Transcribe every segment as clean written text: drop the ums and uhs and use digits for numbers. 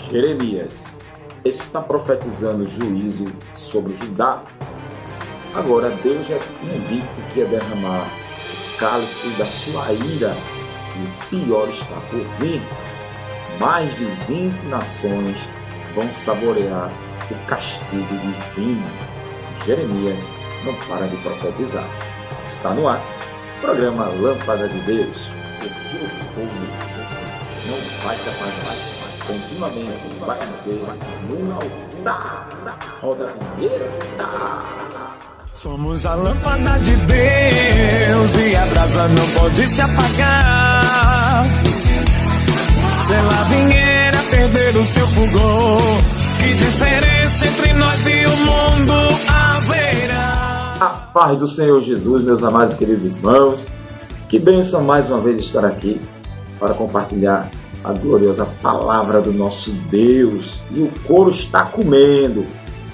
Jeremias está profetizando juízo sobre Judá. Agora, Deus já tinha dito que ia derramar o cálice da sua ira, e o pior está por vir. Mais de 20 nações vão saborear o castigo divino. Jeremias não para de profetizar. Está no ar. Programa Lâmpada de Deus. Porque o fogo não vai se apagar, mas continuamente vai arder no altar. Roda a vinheta. Somos a lâmpada de Deus e a brasa não pode se apagar. Se ela vier a perder o seu fulgor, que diferença entre nós e o mundo haverá? A paz do Senhor Jesus, meus amados e queridos irmãos. Que bênção mais uma vez estar aqui para compartilhar a gloriosa palavra do nosso Deus. E o couro está comendo.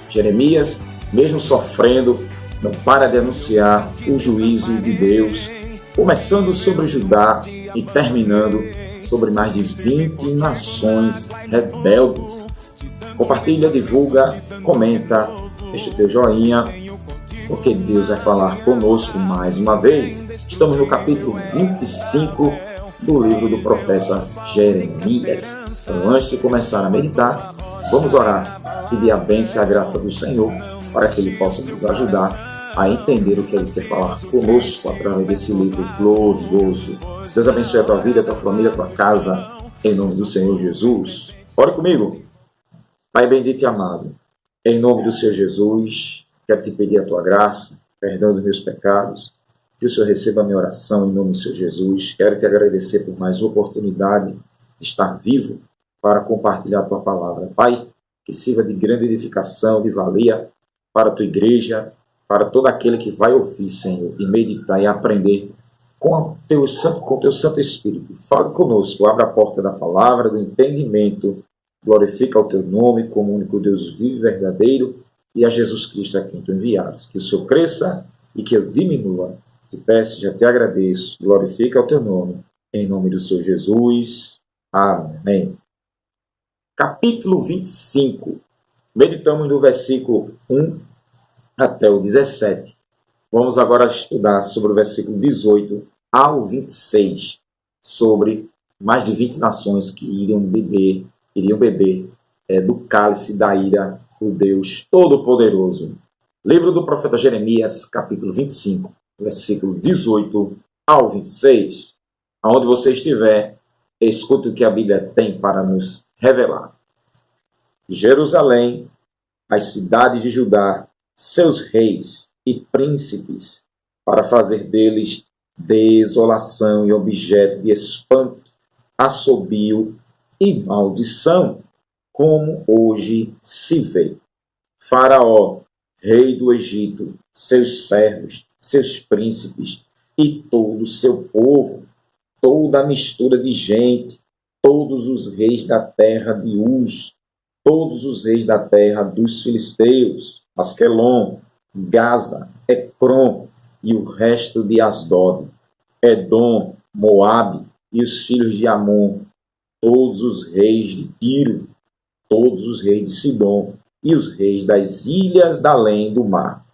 Jeremias, mesmo sofrendo, não para de anunciar o juízo de Deus, começando sobre Judá e terminando sobre mais de 20 nações rebeldes. Compartilha, divulga, comenta, deixa o teu joinha, porque Deus vai falar conosco mais uma vez. Estamos no capítulo 25 do livro do profeta Jeremias. Então, antes de começar a meditar, vamos orar, pedir a bênção e a graça do Senhor, para que Ele possa nos ajudar a entender o que Ele quer falar conosco através desse livro glorioso. Deus abençoe a tua vida, a tua família, a tua casa, em nome do Senhor Jesus. Ore comigo. Pai bendito e amado, em nome do Senhor Jesus, quero te pedir a tua graça, perdão dos meus pecados, que o Senhor receba a minha oração em nome do Senhor Jesus. Quero te agradecer por mais oportunidade de estar vivo para compartilhar a tua palavra. Pai, que sirva de grande edificação, de valia para a tua igreja, para todo aquele que vai ouvir, Senhor, e meditar e aprender com o teu Santo Espírito. Fale conosco, abra a porta da palavra, do entendimento, glorifica o teu nome como único Deus vivo e verdadeiro, e a Jesus Cristo a quem tu enviaste. Que o Senhor cresça e que eu diminua. Te peço, já te agradeço, glorifica o teu nome, em nome do Senhor Jesus. Amém. Capítulo 25. Meditamos no versículo 1 até o 17. Vamos agora estudar sobre o versículo 18 ao 26, sobre mais de 20 nações que iriam beber do cálice da ira do Deus Todo-Poderoso. Livro do profeta Jeremias, capítulo 25, versículo 18 ao 26. Aonde você estiver, escute o que a Bíblia tem para nos revelar. Jerusalém, as cidades de Judá, seus reis e príncipes, para fazer deles desolação e objeto de espanto, assobio e maldição, como hoje se vê. Faraó, rei do Egito, seus servos, seus príncipes e todo o seu povo, toda a mistura de gente, todos os reis da terra de Uz, todos os reis da terra dos filisteus, Asquelon, Gaza, Ecrom e o resto de Asdod, Edom, Moabe e os filhos de Amon, todos os reis de Tiro, todos os reis de Sidom e os reis das ilhas da além do mar,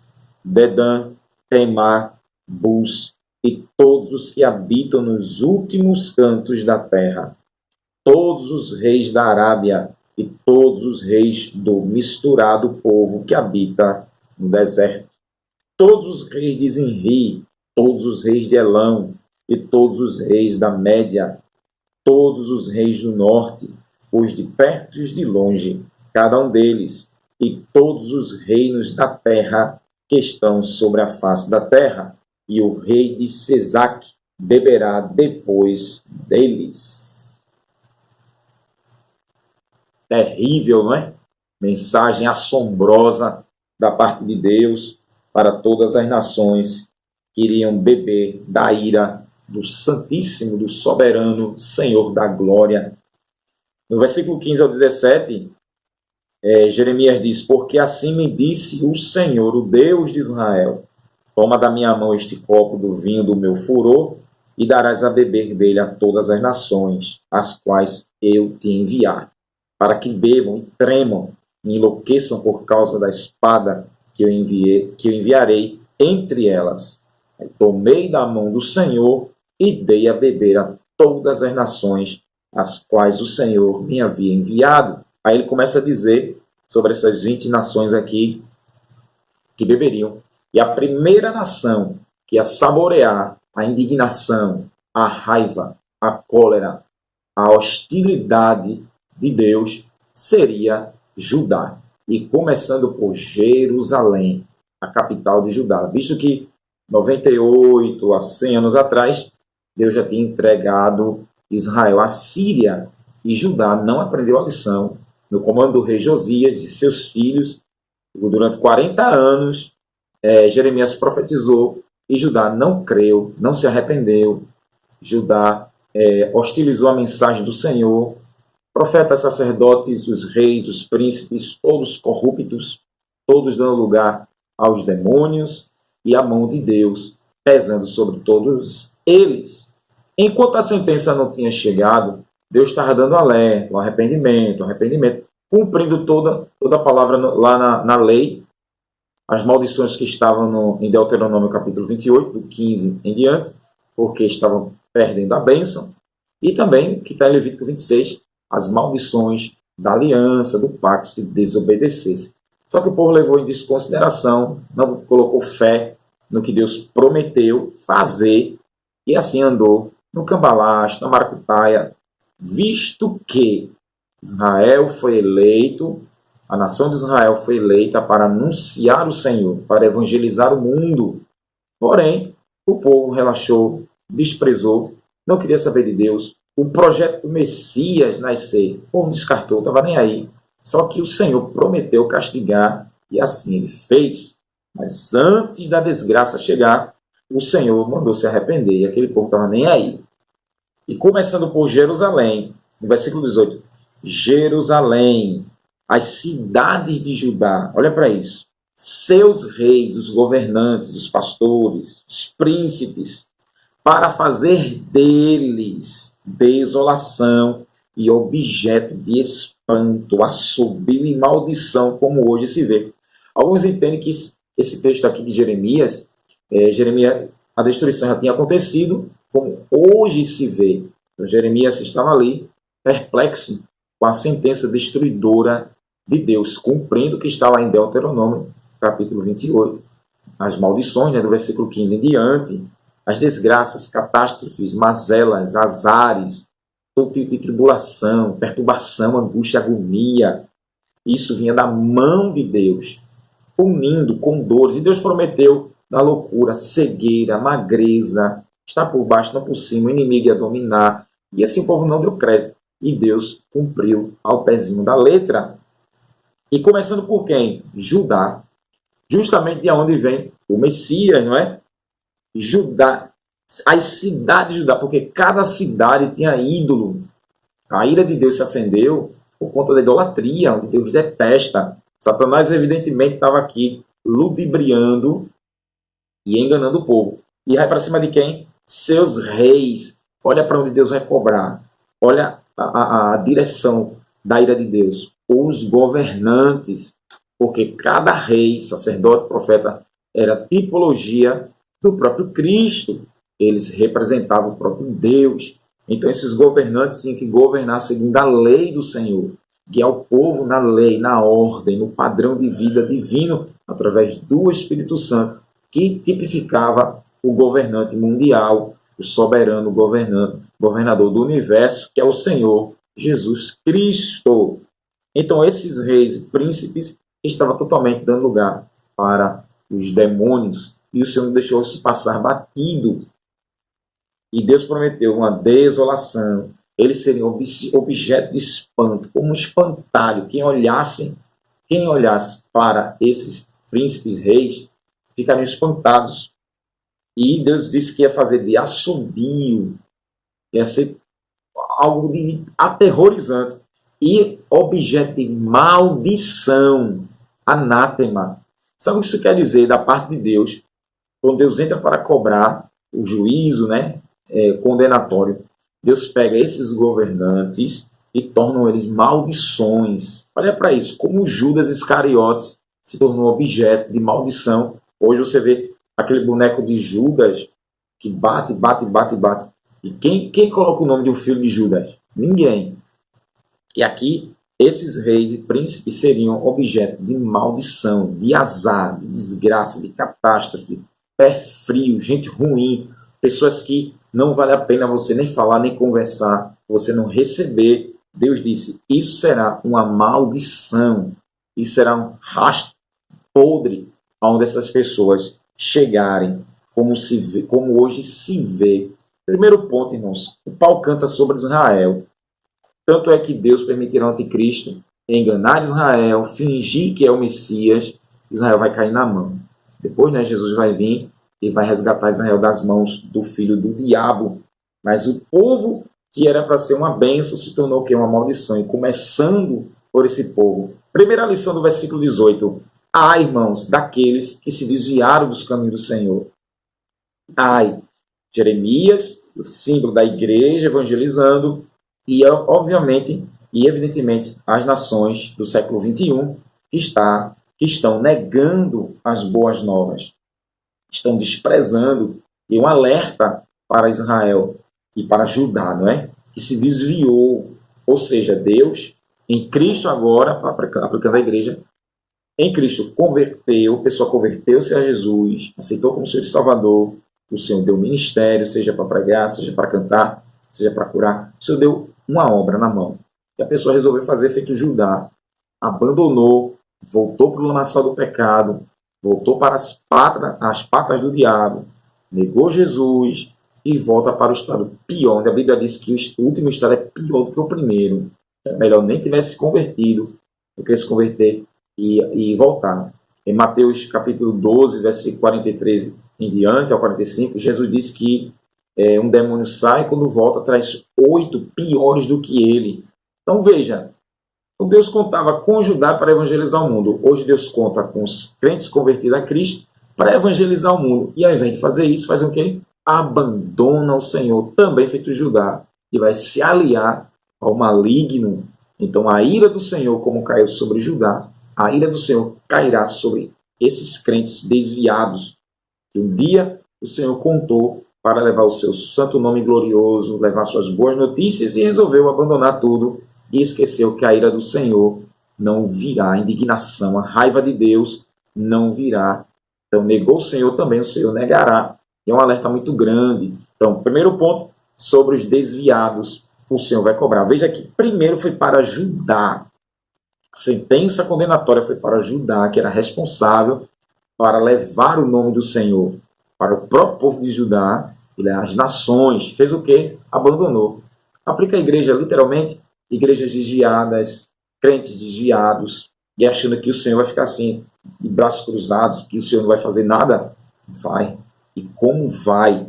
Dedã, Temar, Bus e todos os que habitam nos últimos cantos da terra, todos os reis da Arábia e todos os reis do misturado povo que habita no deserto, todos os reis de Zinri, todos os reis de Elão e todos os reis da Média, todos os reis do norte, os de perto e os de longe, cada um deles, e todos os reinos da terra que estão sobre a face da terra, e o rei de Sesac beberá depois deles. Terrível, não é? Mensagem assombrosa da parte de Deus para todas as nações que iriam beber da ira do Santíssimo, do Soberano Senhor da Glória. No versículo 15 ao 17, Jeremias diz: porque assim me disse o Senhor, o Deus de Israel, toma da minha mão este copo do vinho do meu furor e darás a beber dele a todas as nações, as quais eu te enviar. para que bebam e tremam, e enlouqueçam por causa da espada que eu enviarei entre elas. Aí tomei da mão do Senhor e dei a beber a todas as nações as quais o Senhor me havia enviado. Aí ele começa a dizer sobre essas 20 nações aqui que beberiam. E a primeira nação que ia saborear a indignação, a raiva, a cólera, a hostilidade de Deus seria Judá. E começando por Jerusalém, a capital de Judá. Visto que 98 a 100 anos atrás, Deus já tinha entregado Israel à Síria, e Judá não aprendeu a lição. No comando do rei Josias e seus filhos, durante 40 anos, Jeremias profetizou, e Judá não creu, não se arrependeu. Judá hostilizou a mensagem do Senhor. Profetas, sacerdotes, os reis, os príncipes, todos corruptos, todos dando lugar aos demônios, e a mão de Deus pesando sobre todos eles. Enquanto a sentença não tinha chegado, Deus estava dando alerta, o arrependimento, cumprindo toda a palavra lá na lei, as maldições que estavam em Deuteronômio capítulo 28, do 15 em diante, porque estavam perdendo a bênção, e também, que está em Levítico 26, as maldições da aliança, do pacto, se desobedecesse. Só que o povo levou em desconsideração, não colocou fé no que Deus prometeu fazer, e assim andou no cambalacho, na maracutaia, visto que Israel foi eleito, a nação de Israel foi eleita para anunciar o Senhor, para evangelizar o mundo. Porém, o povo relaxou, desprezou, não queria saber de Deus. O projeto do Messias nascer, o povo descartou, estava nem aí. Só que o Senhor prometeu castigar, e assim ele fez. Mas antes da desgraça chegar, o Senhor mandou se arrepender, e aquele povo estava nem aí. E começando por Jerusalém, no versículo 18, Jerusalém, as cidades de Judá, olha para isso, seus reis, os governantes, os pastores, os príncipes, para fazer deles desolação e objeto de espanto, assobio e maldição, como hoje se vê. Alguns entendem que esse texto aqui de Jeremias, a destruição já tinha acontecido, como hoje se vê. Então, Jeremias estava ali, perplexo com a sentença destruidora de Deus, cumprindo o que está lá em Deuteronômio, capítulo 28. As maldições, do versículo 15 em diante, as desgraças, catástrofes, mazelas, azares, todo tipo de tribulação, perturbação, angústia, agonia. Isso vinha da mão de Deus, punindo com dores. E Deus prometeu da loucura, cegueira, magreza, estar por baixo, não por cima, o inimigo ia dominar. E assim o povo não deu crédito. E Deus cumpriu ao pezinho da letra. E começando por quem? Judá. Justamente de onde vem o Messias, não é? Judá. As cidades de Judá, porque cada cidade tinha ídolo. A ira de Deus se acendeu por conta da idolatria, onde Deus detesta. Satanás, evidentemente, estava aqui ludibriando e enganando o povo. E vai para cima de quem? Seus reis. Olha para onde Deus vai cobrar. Olha a direção da ira de Deus. Os governantes. Porque cada rei, sacerdote, profeta, era tipologia do próprio Cristo. Eles representavam o próprio Deus. Então esses governantes tinham que governar segundo a lei do Senhor. Guiar o povo na lei, na ordem, no padrão de vida divino, através do Espírito Santo, que tipificava o governante mundial, o soberano governador do universo, que é o Senhor Jesus Cristo. Então esses reis e príncipes estavam totalmente dando lugar para os demônios, e o Senhor não deixou isso passar batido. E Deus prometeu uma desolação. Eles seriam objeto de espanto, como um espantalho. Quem olhasse para esses príncipes reis, ficariam espantados. E Deus disse que ia fazer de assobio, ia ser algo de aterrorizante. E objeto de maldição, anátema. Sabe o que isso quer dizer da parte de Deus? Quando Deus entra para cobrar o juízo, condenatório, Deus pega esses governantes e tornam eles maldições. Olha para isso, como Judas Iscariotes se tornou objeto de maldição. Hoje você vê aquele boneco de Judas que bate. E quem coloca o nome de um filho de Judas? Ninguém. E aqui, esses reis e príncipes seriam objeto de maldição, de azar, de desgraça, de catástrofe, pé frio, gente ruim, pessoas que não vale a pena você nem falar, nem conversar, você não receber. Deus disse, isso será uma maldição, isso será um rastro podre onde essas pessoas chegarem, como hoje se vê. Primeiro ponto, irmãos, o pau canta sobre Israel. Tanto é que Deus permitirá ao anticristo enganar Israel, fingir que é o Messias, Israel vai cair na mão. Depois, Jesus vai vir e vai resgatar Israel das mãos do filho do diabo. Mas o povo que era para ser uma bênção se tornou uma maldição. E começando por esse povo. Primeira lição do versículo 18. Ai, irmãos, daqueles que se desviaram dos caminhos do Senhor. Ai, Jeremias, o símbolo da igreja evangelizando, e obviamente e evidentemente as nações do século XXI que estão negando as boas novas, estão desprezando, e um alerta para Israel e para Judá, não é? Que se desviou, ou seja, Deus em Cristo agora, aplicando a igreja, em Cristo converteu, a pessoa converteu-se a Jesus, aceitou como Senhor e Salvador, o Senhor deu ministério, seja para pregar, seja para cantar, seja para curar, o Senhor deu uma obra na mão. E a pessoa resolveu fazer feito Judá, abandonou, voltou para o lamaçal do pecado, voltou para as patas do diabo, negou Jesus e volta para o estado pior, onde a Bíblia diz que o último estado é pior do que o primeiro. É melhor nem tivesse se convertido do que se converter e voltar. Em Mateus capítulo 12, versículo 43 em diante, ao 45, Jesus disse que um demônio sai e quando volta traz 8 piores do que ele. Então veja, Deus contava com Judá para evangelizar o mundo. Hoje Deus conta com os crentes convertidos a Cristo para evangelizar o mundo. E ao invés de fazer isso, faz o quê? Abandona o Senhor, também feito Judá, e vai se aliar ao maligno. Então a ira do Senhor, como caiu sobre Judá, a ira do Senhor cairá sobre esses crentes desviados, que um dia o Senhor contou para levar o seu santo nome glorioso, levar suas boas notícias, e resolveu abandonar tudo e esqueceu que a ira do Senhor não virá, a indignação, a raiva de Deus não virá. Então negou o Senhor, também o Senhor negará. É um alerta muito grande. Então, primeiro ponto, sobre os desviados, o Senhor vai cobrar. Veja que primeiro foi para Judá. A sentença condenatória foi para Judá, que era responsável para levar o nome do Senhor para o próprio povo de Judá, e as nações. Fez o quê? Abandonou. Aplica a igreja, literalmente, igrejas desviadas, crentes desviados, e achando que o Senhor vai ficar assim, de braços cruzados, que o Senhor não vai fazer nada. Vai. E como vai?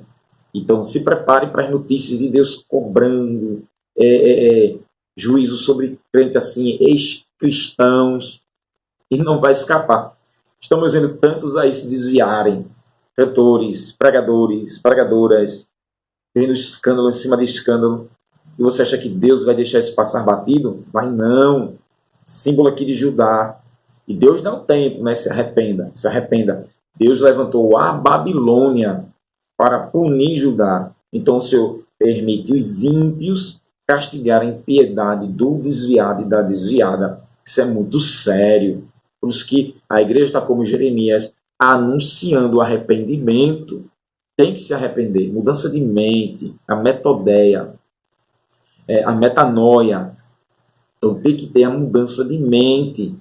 Então, se prepare para as notícias de Deus cobrando juízo sobre crentes assim, ex-cristãos, e não vai escapar. Estamos vendo tantos aí se desviarem, cantores, pregadores, pregadoras, vendo escândalo em cima de escândalo, e você acha que Deus vai deixar isso passar batido? Vai não. Símbolo aqui de Judá. E Deus dá um tempo, né? Se arrependa, se arrependa. Deus levantou a Babilônia para punir Judá. Então o Senhor permite os ímpios castigarem a impiedade do desviado e da desviada. Isso é muito sério. Por isso que a igreja está como Jeremias, anunciando o arrependimento. Tem que se arrepender. Mudança de mente, a metodeia, a metanoia. Então tem que ter a mudança de mente,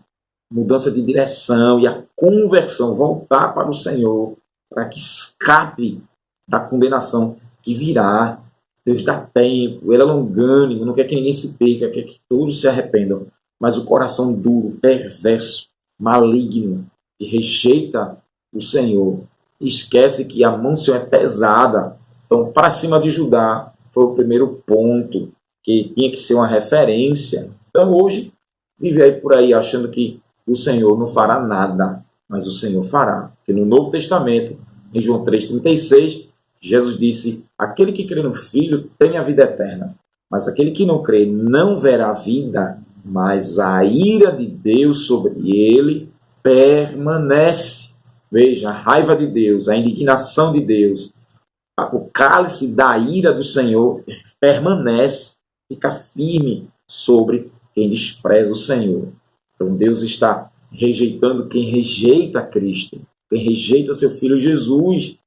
mudança de direção e a conversão, voltar para o Senhor, para que escape da condenação que virá. Deus dá tempo, Ele é longânimo, não quer que ninguém se perca, quer que todos se arrependam. Mas o coração duro, perverso, maligno, que rejeita o Senhor, esquece que a mão do Senhor é pesada. Então, para cima de Judá, foi o primeiro ponto, que tinha que ser uma referência. Então, hoje, vive aí por aí achando que o Senhor não fará nada, mas o Senhor fará. Porque no Novo Testamento, em João 3,36, Jesus disse, aquele que crê no Filho tem a vida eterna. Mas aquele que não crê não verá vida, mas a ira de Deus sobre ele permanece. Veja, a raiva de Deus, a indignação de Deus, o cálice da ira do Senhor permanece, fica firme sobre quem despreza o Senhor. Então Deus está rejeitando quem rejeita Cristo, quem rejeita seu Filho Jesus.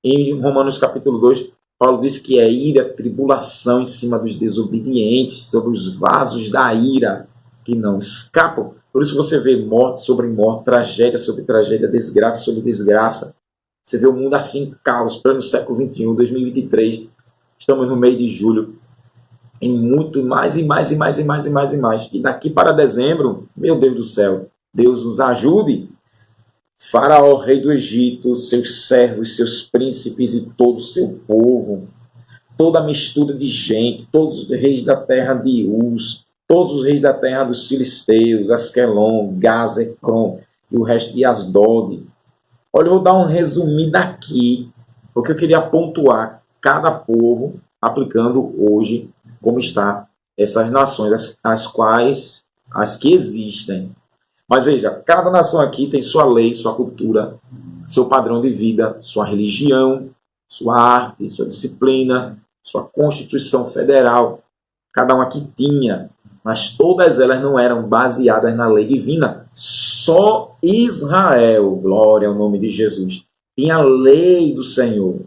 Em Romanos capítulo 2, Paulo diz que é ira, tribulação em cima dos desobedientes, sobre os vasos da ira que não escapam. Por isso você vê morte sobre morte, tragédia sobre tragédia, desgraça sobre desgraça. Você vê o mundo assim, caos, pleno século XXI, 2023. Estamos no mês de julho. Em muito mais e mais e mais e mais e mais e mais. E daqui para dezembro, meu Deus do céu, Deus nos ajude. Faraó, rei do Egito, seus servos, seus príncipes e todo o seu povo, toda a mistura de gente, todos os reis da terra de Uz, todos os reis da terra dos filisteus, Asquelon, Gaza, Ecrom e o resto de Asdod. Olha, eu vou dar um resumido aqui, porque eu queria pontuar cada povo, aplicando hoje como está essas nações, as que existem. Mas veja, cada nação aqui tem sua lei, sua cultura, seu padrão de vida, sua religião, sua arte, sua disciplina, sua Constituição Federal. Cada um aqui tinha, mas todas elas não eram baseadas na lei divina. Só Israel, glória ao nome de Jesus, tinha a lei do Senhor,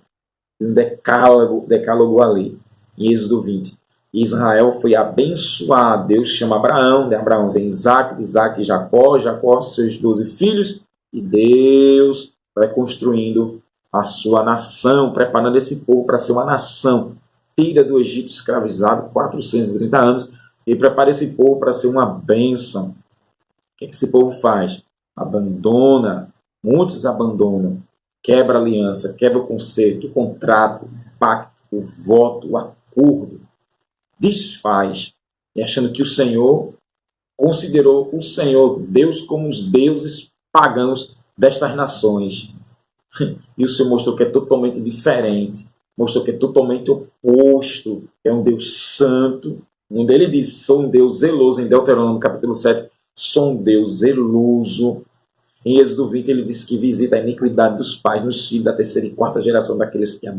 um decálogo ali, em Êxodo 20. Israel foi abençoado. Deus chama Abraão, de Abraão vem Isaac, de Isaac Jacó, Jacó seus 12 filhos, e Deus vai construindo a sua nação, preparando esse povo para ser uma nação. Tira do Egito escravizado 430 anos e prepara esse povo para ser uma bênção. O que esse povo faz? Abandona, muitos abandonam, quebra a aliança, quebra o concerto, o contrato, o pacto, o voto, o acordo. Desfaz, e achando que o Senhor considerou o Senhor Deus como os deuses pagãos destas nações. E o Senhor mostrou que é totalmente diferente, mostrou que é totalmente oposto, é um Deus santo, onde ele diz, sou um Deus zeloso, em Deuteronômio capítulo 7, sou um Deus zeloso. Em Êxodo 20 ele diz que visita a iniquidade dos pais nos filhos da terceira e quarta geração daqueles que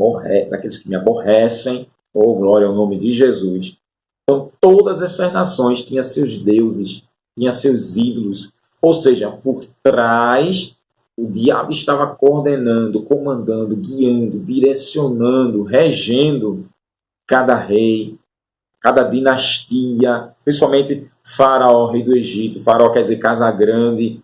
me aborrecem. Oh, glória ao nome de Jesus. Então, todas essas nações tinham seus deuses, tinham seus ídolos. Ou seja, por trás, o diabo estava coordenando, comandando, guiando, direcionando, regendo cada rei, cada dinastia, principalmente Faraó, rei do Egito. Faraó quer dizer Casa Grande,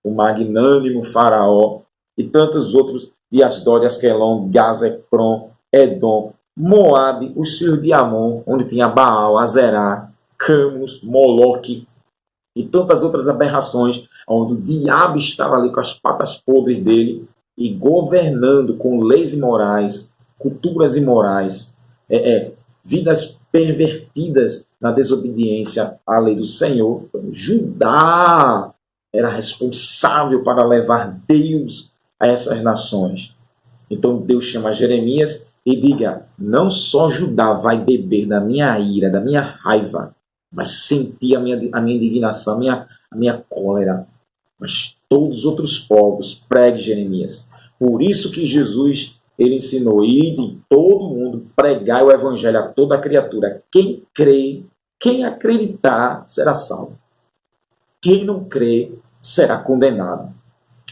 o magnânimo Faraó, e tantos outros de Asdod, Asquelon, Gaza, Ecrom, Edom, Moabe, os filhos de Amon, onde tinha Baal, Azerá, Camus, Moloque e tantas outras aberrações, onde o diabo estava ali com as patas podres dele e governando com leis imorais, culturas imorais, vidas pervertidas na desobediência à lei do Senhor. Judá era responsável para levar Deus a essas nações. Então Deus chama Jeremias e diga, não só Judá vai beber da minha ira, da minha raiva, mas sentir a minha indignação, a minha cólera, mas todos os outros povos, pregue Jeremias. Por isso que Jesus, ele ensinou, ide em todo mundo, pregai o evangelho a toda criatura. Quem crê, quem acreditar, será salvo. Quem não crê, será condenado.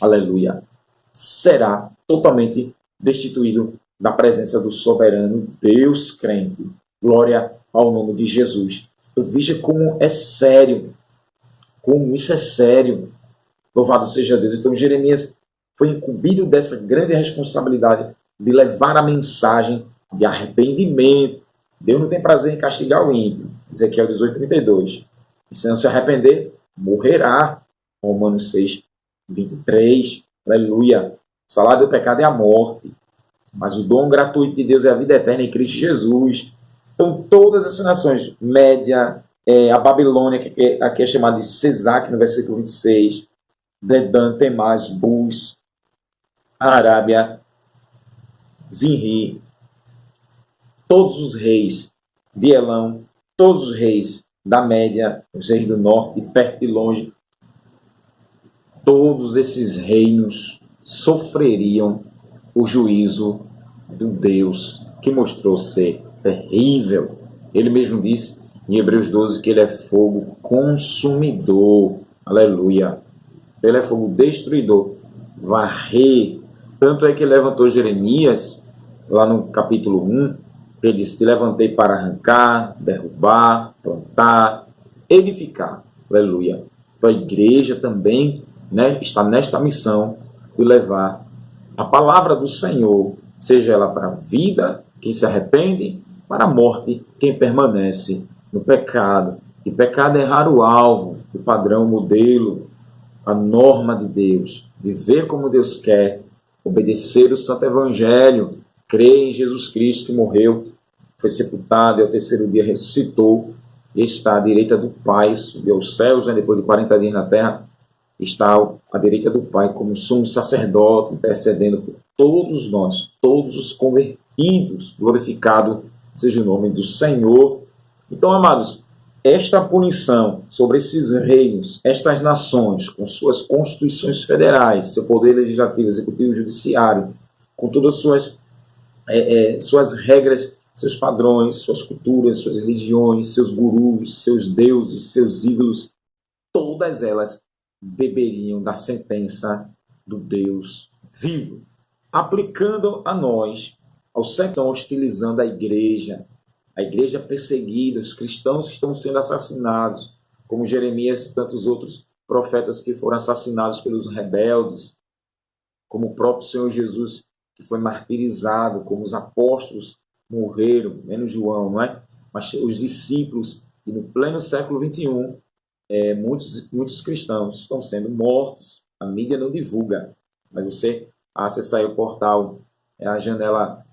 Aleluia. Será totalmente destituído da presença do soberano Deus crente. Glória ao nome de Jesus. Então, veja como é sério. Como isso é sério. Louvado seja Deus. Então, Jeremias foi incumbido dessa grande responsabilidade de levar a mensagem de arrependimento. Deus não tem prazer em castigar o ímpio. Ezequiel 18:32. E se não se arrepender, morrerá. Romanos 6:23. Aleluia. O salário do pecado é a morte. Mas o dom gratuito de Deus é a vida eterna em Cristo Jesus. Então, todas as nações, Média, a Babilônia, que aqui é chamada de Sesac, no versículo 26, Dedan, Temás, Bus, Arábia, Zinri, todos os reis de Elão, todos os reis da Média, os reis do norte, de perto e longe, todos esses reinos sofreriam o juízo do Deus que mostrou ser terrível. Ele mesmo disse em Hebreus 12 que ele é fogo consumidor. Aleluia. Ele é fogo destruidor. Varrer. Tanto é que levantou Jeremias, lá no capítulo 1, que ele disse: te levantei para arrancar, derrubar, plantar, edificar. Aleluia. Então a igreja também, né, está nesta missão de levar a palavra do Senhor, seja ela para a vida, quem se arrepende, para a morte, quem permanece no pecado. E pecado é errar o alvo, o padrão, o modelo, a norma de Deus, viver como Deus quer, obedecer o Santo Evangelho, crer em Jesus Cristo que morreu, foi sepultado e ao terceiro dia ressuscitou e está à direita do Pai, subiu aos céus, né, depois de 40 dias na terra, está à direita do Pai como sumo sacerdote, intercedendo por todos nós, todos os convertidos, glorificado seja o nome do Senhor. Então, amados, esta punição sobre esses reinos, estas nações, com suas constituições federais, seu poder legislativo, executivo e judiciário, com todas as suas regras, seus padrões, suas culturas, suas religiões, seus gurus, seus deuses, seus ídolos, todas elas beberiam da sentença do Deus vivo, aplicando a nós, aos que estão hostilizando a igreja perseguida, os cristãos que estão sendo assassinados, como Jeremias e tantos outros profetas que foram assassinados pelos rebeldes, como o próprio Senhor Jesus, que foi martirizado, como os apóstolos morreram, menos João, não é? Mas os discípulos, e no pleno século XXI, muitos cristãos estão sendo mortos. A mídia não divulga, mas você acessar o portal, a janela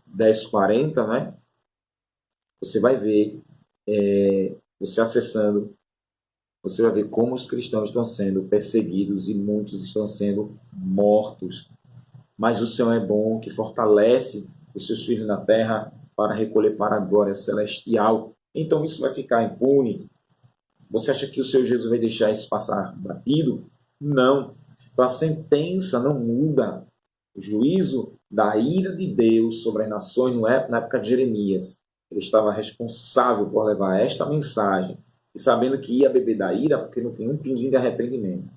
1040, né? Você vai ver, você acessando, você vai ver como os cristãos estão sendo perseguidos e muitos estão sendo mortos. Mas o Senhor é bom, que fortalece os seus filhos na terra para recolher para a glória celestial. Então isso vai ficar impune? Você acha que o Senhor Jesus vai deixar isso passar batido? Não. Então a sentença não muda. O juízo da ira de Deus sobre as nações na época de Jeremias. Ele estava responsável por levar esta mensagem, e sabendo que ia beber da ira, porque não tinha um pinguim de arrependimento.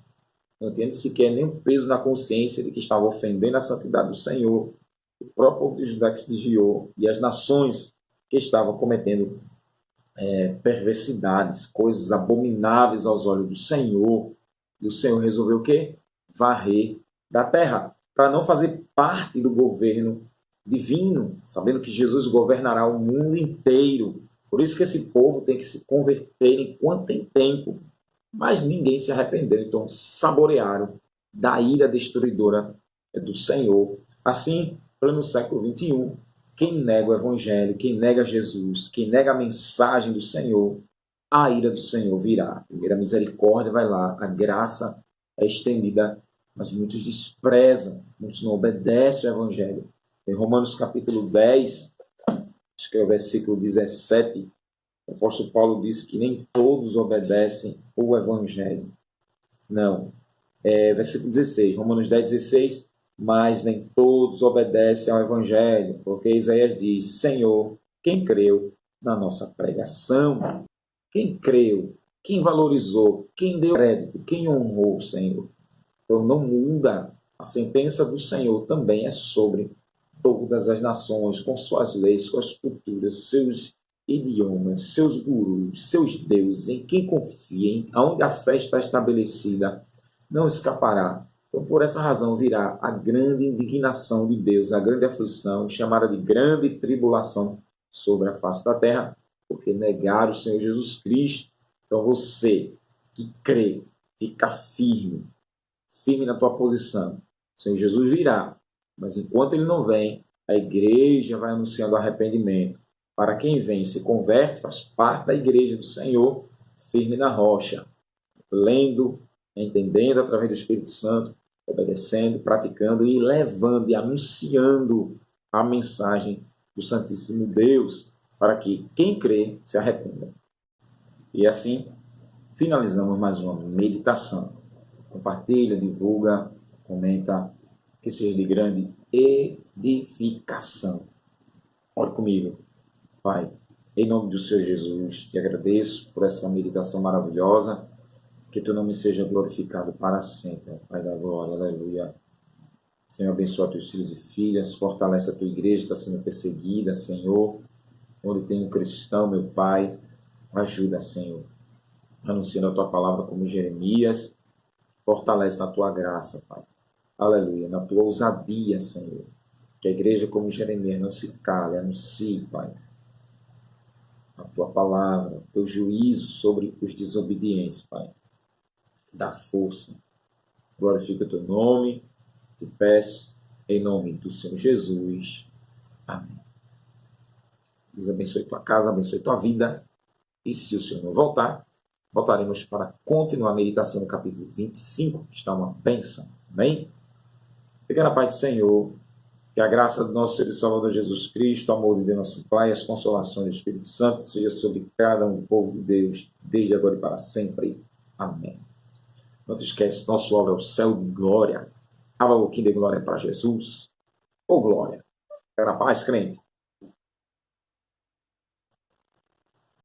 Não tinha sequer nenhum peso na consciência de que estava ofendendo a santidade do Senhor. O próprio povo de Judá que se desviou, e as nações que estavam cometendo perversidades, coisas abomináveis aos olhos do Senhor. E o Senhor resolveu o quê? Varrer da terra, para não fazer parte do governo divino, sabendo que Jesus governará o mundo inteiro. Por isso que esse povo tem que se converter enquanto tem tempo. Mas ninguém se arrependeu, então saborearam da ira destruidora do Senhor. Assim, no século XXI, quem nega o Evangelho, quem nega Jesus, quem nega a mensagem do Senhor, a ira do Senhor virá. Primeiro a misericórdia vai lá, a graça é estendida, mas muitos desprezam, muitos não obedecem ao Evangelho. Em Romanos capítulo 10, acho que é o versículo 17, o apóstolo Paulo disse que nem todos obedecem o Evangelho. Não. Versículo 16, Romanos 10, 16, mas nem todos obedecem ao Evangelho, porque Isaías diz: Senhor, quem creu na nossa pregação? Quem creu? Quem valorizou? Quem deu crédito? Quem honrou o Senhor? Então não muda. A sentença do Senhor também é sobre todas as nações, com suas leis, suas culturas, seus idiomas, seus gurus, seus deuses, em quem confia, aonde a fé está estabelecida, não escapará. Então, por essa razão, virá a grande indignação de Deus, a grande aflição, chamada de grande tribulação sobre a face da terra, porque negaram o Senhor Jesus Cristo. Então, você que crê, fica firme na tua posição. O Senhor Jesus virá, mas enquanto ele não vem, a igreja vai anunciando arrependimento. Para quem vem, se converte, faz parte da igreja do Senhor, firme na rocha, lendo, entendendo através do Espírito Santo, obedecendo, praticando e levando e anunciando a mensagem do Santíssimo Deus para que quem crê se arrependa. E assim, finalizamos mais uma meditação. Compartilha, divulga, comenta, que seja de grande edificação. Ore comigo. Pai, em nome do Senhor Jesus, te agradeço por essa meditação maravilhosa, que teu nome seja glorificado para sempre, Pai da glória, aleluia. Senhor, abençoa teus filhos e filhas, fortalece a tua igreja, está sendo perseguida, Senhor, onde tem um cristão, meu Pai, ajuda, Senhor, anunciando a tua palavra como Jeremias, fortalece na tua graça, Pai, aleluia, na tua ousadia, Senhor, que a igreja como Jeremias não se cale, anuncie, Pai, a tua palavra, o teu juízo sobre os desobedientes, Pai. Dá força. Glorifica o teu nome. Te peço, em nome do Senhor Jesus. Amém. Deus abençoe tua casa, abençoe tua vida. E se o Senhor não voltar, voltaremos para continuar a meditação no capítulo 25, que está uma bênção. Amém? Fica na paz do Senhor. Que a graça do nosso Senhor e Salvador Jesus Cristo, o amor de Deus nosso Pai, as consolações do Espírito Santo seja sobre cada um do povo de Deus, desde agora e para sempre. Amém. Não te esquece, nosso alvo é o céu de glória. Abra um pouquinho de glória para Jesus. Ô glória. Fica na paz, crente.